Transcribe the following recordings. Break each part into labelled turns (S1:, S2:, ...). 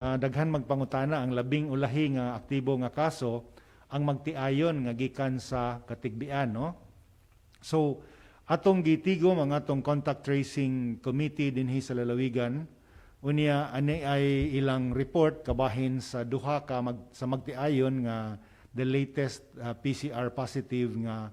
S1: daghan magpangutana ang labing ulahi nga aktibo nga kaso ang magtiayon nga gikan sa katigbian, no? So atong gitigo mga atong contact tracing committee dinhi sa lalawigan unya ani ay ilang report kabahin sa duha ka sa magtiayon nga the latest PCR positive nga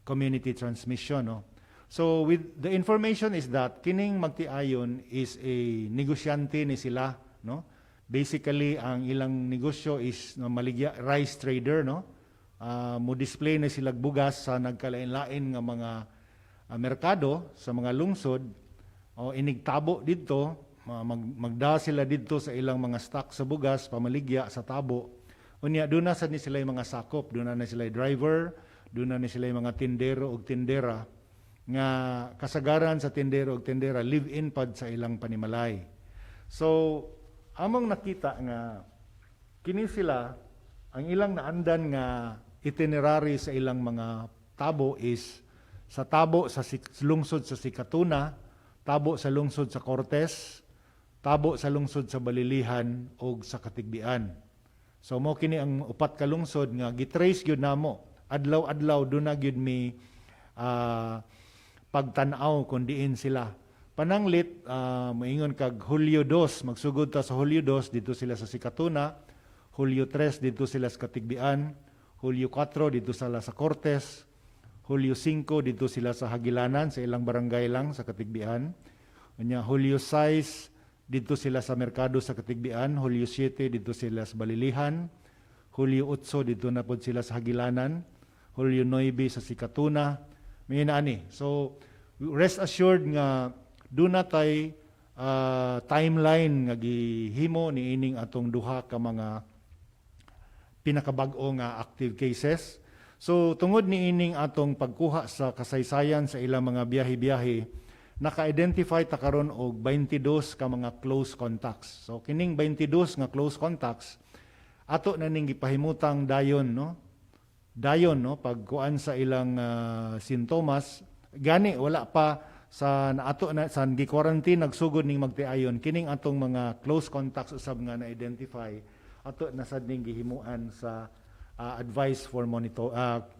S1: community transmission, no? So with the information is that kining magtiayon is a negosyante ni sila, no? Basically ang ilang negosyo is maligya rice trader, no? Mo display na sila bugas sa nagkalain-lain nga mga merkado sa mga lungsod o inigtabo didto, magda sila didto sa ilang mga stock sa bugas pamaligya sa tabo. Unya doon na sad ni sila yung mga sakop, doon na sila driver, doon na sila yung mga tindero ug tindera nga kasagaran sa tindero ug tindera live-in pad sa ilang panimalay. So among nakita nga kini sila ang ilang naandan nga itinerary sa ilang mga tabo is sa tabo sa lungsod sa Sikatuna, tabo sa lungsod sa Cortes, tabo sa lungsod sa Balilihan ug sa Katigbian. So mo kini ang upat ka lungsod nga gitrace gyud namo. Adlaw-adlaw do na gyud mi pagtan-aw kun diin sila. Pananglit, maingon kag Hulyo 2, magsugod ta sa Hulyo 2, dito sila sa Sikatuna, Hulyo 3, dito sila sa Katigbian, Hulyo 4, dito sila sa Cortes, Hulyo 5, dito sila sa Hagilanan, sa ilang barangay lang sa Katigbian, Hulyo 6, dito sila sa Merkado sa Katigbian, Hulyo 7, dito sila sa Balilihan, Hulyo 8, dito na po sila sa Hagilanan, Hulyo 9 sa Sikatuna, may inaani. So, rest assured nga do na tay timeline nga gihimo ni ining atong duha ka mga pinakabag-o nga active cases. So tungod ni ining atong pagkuha sa kasaysayan sa ilang mga biyahe-biyahe, naka-identify ta karon og 22 ka mga close contacts. So kining 22 nga close contacts ato na ning gipahimutang dayon, no? Dayon, no, pagkuan sa ilang sintomas, gani wala pa sa naato na sa gi-quarantine nagsugod ning magtiayon kining atong mga close contacts usab nga na-identify ato na sad ning gihimuan sa advice for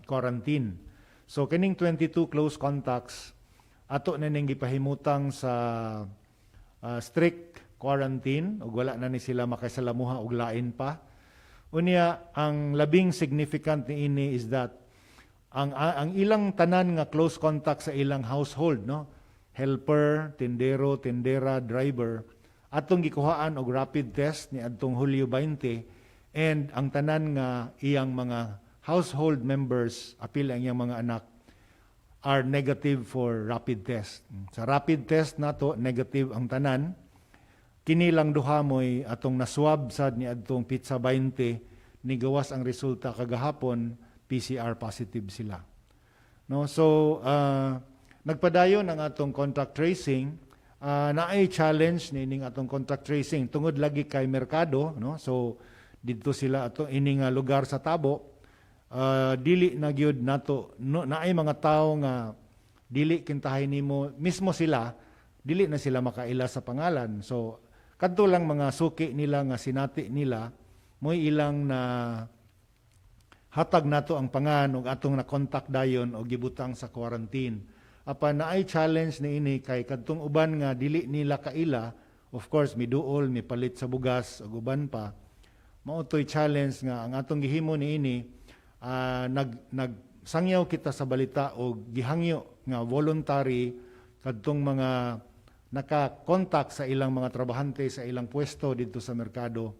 S1: quarantine. So kining 22 close contacts ato na ning gipahimutang sa strict quarantine ug wala na ni sila makasalamuha og lain pa. Unya ang labing significant ni ini is that ang ilang tanan nga close contact sa ilang household, no? Helper, tindero, tindera, driver, atong gikuhaan og rapid test ni adtong Hulyo 20 and ang tanan nga iyang mga household members, apil ang iyang mga anak, are negative for rapid test. Sa rapid test nato negative ang tanan. Kini lang duha moy atong naswab sad ni adtong Pizza 20 ni gawas ang resulta kagahapon PCR positive sila. No, so nagpadayon ang atong contact tracing, naay challenge ni ining atong contact tracing tungod lagi kay merkado, no? So didto sila ato ining lugar sa Tabo, dili na gyud nato no, naay mga tawo nga dili kintahay nimo mismo sila, dili na sila makaila sa pangalan. So kadto lang mga suki nila nga sinati nila moy ilang na hatag nato ang pangan ug atong na contact dayon og gibutang sa quarantine. Apan naay challenge ni ini kay kadtong uban nga dili nila kaila, of course miduol, mipalit sa bugas ug uban pa. Mao toy challenge nga ang atong gihimo ni ini nagsangyaw kita sa balita og gihangyo nga voluntary kadtong mga naka-contact sa ilang mga trabahante sa ilang pwesto dito sa merkado,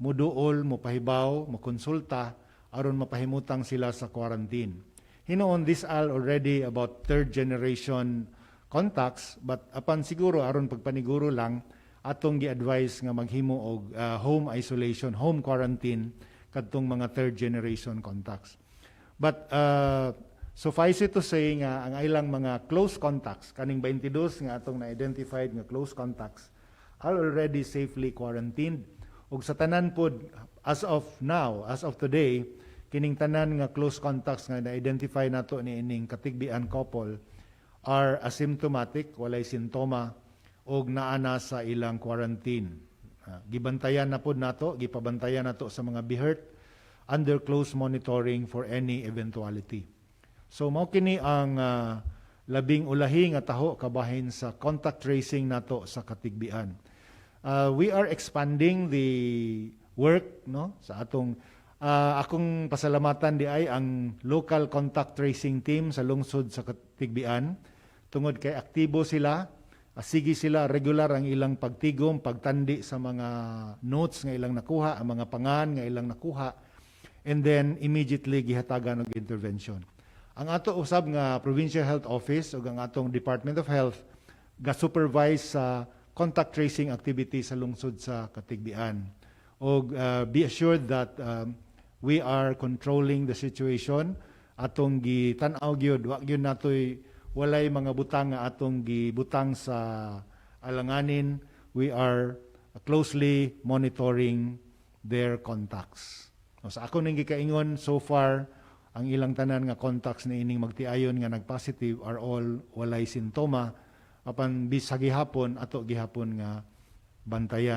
S1: muduol, mopahibaw, mokonsulta aron mapahimutang sila sa quarantine. Hinoon, these are already about third generation contacts, but apan siguro aron pagpaniguro lang atong gi-advise nga maghimo og home isolation, home quarantine kadtong mga third generation contacts. But suffice it to say nga ang ilang mga close contacts kaning 22 nga atong na-identified nga close contacts are already safely quarantined. Ug sa tanan pod as of now, as of today, kining tanan nga close contacts nga na-identify nato ni ining katigbian couple are asymptomatic, walay sintoma og naana sa ilang quarantine. Gibantayan na pod nato, gipabantayan nato sa mga BIHERT under close monitoring for any eventuality. So mao kini ang labing ulahi nga taho kabahin sa contact tracing nato sa Katigbian. We are expanding the work no sa atong akong pasalamatan di ay ang local contact tracing team sa lungsod sa Katigbian tungod kay aktibo sila. Sige sila regular ang ilang pagtigom, pagtandi sa mga notes nga ilang nakuha, ang mga pangan nga ilang nakuha, and then immediately gihatagan og intervention. Ang ato usab nga Provincial Health Office ug ang atong Department of Health ga-supervise sa contact tracing activity sa lungsod sa Katigbian. Og be assured that we are controlling the situation. Atong gitan-aw gyud, wa gyud natoy walay mga butang nga atong gibutang sa alanganin. We are closely monitoring their contacts. Sa ako ning gikaingon, so far, ang ilang tanan nga contacts na ining magtiayon nga nag-positive are all walay sintoma. Apan bis sa gihapon, ato gihapon nga bantayan